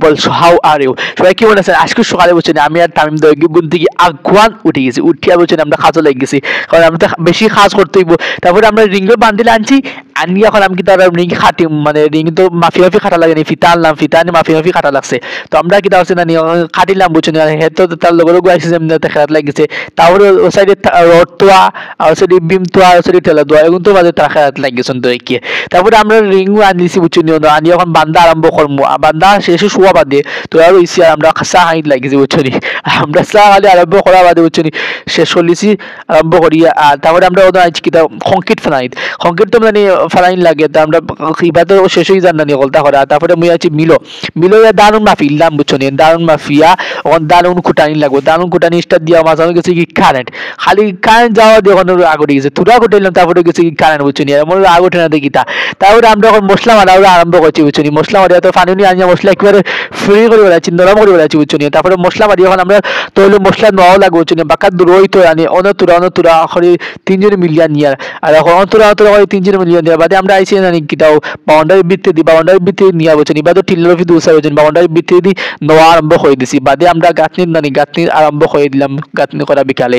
বলছো how are you সবাই কেমন আছেন আজকে সকালে বুঝছেন আমি আর তামিম দৈর্ঘ্য গুণ থেকে আগুয়ান উঠে গেছি উঠিয়া বুঝছেন আমরা কাজও লেগে গেছি কারণ আমরা তো বেশি কাজ করতে হইব তারপরে আমরা রিঙ্গের বান্ডিল আনছি আনি এখন আমি কি তার রিং খাটি মানে রিং তো মাফি মাফি খাটা লাগে নি ফিতা আনলাম ফিতা আনি মাফি মাফি খাটা লাগছে তো আমরা কি তার না খাটিলাম বুঝছেন হে তো তার লগর গুয়াইছে যেমন খেলাত লাগিছে তারপরে ও সাইডে রড তোয়া আর সাইডে বিম তোয়া আর সাইডে ঠেলা দোয়া এগুলো তো বাজে তার খেলাত লাগিয়েছেন তো কি তারপরে আমরা রিং আনিছি বুঝছেন আনি এখন বান্দা আরম্ভ করবো বান্দা শেষে শোয়া বাদে তো আর ইসি আমরা চা হাইট লাগিয়েছি বুঝছেন আমরা চা খালি আরম্ভ করা বাদে বুঝছেন শেষ চলিছি আরম্ভ করি আর তারপরে আমরা ওদের আজকে কংক্রিট ফানাইত কংক্রিট তো মানে ফালাইন লাগে তা আমরা ইবা তো শেষ হয়ে যান না কলতা করা তারপরে মুই আছি মিলো দারুন মাফিলাম বুঝছেন দারুন মাফিয়া ওখান দারুন কুটানি লাগবে দারুন কুটানি স্টার দিয়া মাঝানো গেছে কি কারেন্ট খালি কারেন্ট যাওয়া দিয়ে ওখানে আগুটে গেছে তুরা কুটাইলাম তারপরে গেছে কি কারেন্ট বুঝছেন এমন আগুটে না দেখি তা তারপরে আমরা এখন মশলা মারা আরম্ভ করছি বুঝছেন মশলা মারিয়া তো পানি নিয়ে আনিয়া মশলা একেবারে ফ্রি করে বেড়াচ্ছি নরম করে বেড়াচ্ছি বুঝছেন তারপরে মশলা মারি এখন আমরা তৈল মশলা নেওয়াও লাগবে বুঝছেন বাকা দূরই তো আনি অনতুরা করে তিনজনে মিলিয়া নিয়ার আর এখন অন্তরা করে তিনজনে মিলিয়া নেওয়া বাদে আমরা আইসি জানি কিটাও বাউন্ডারি ভিত্তি নিয়া বুঝছেন এবার তো টিলের ভিতরে উৎসাহ বুঝছেন বাউন্ডারি ভিত্তি দিয়ে নেওয়া আরম্ভ করে দিছি বাদে আমরা গাঁথনি আরম্ভ করে দিলাম গাঁথনি করা বিকালে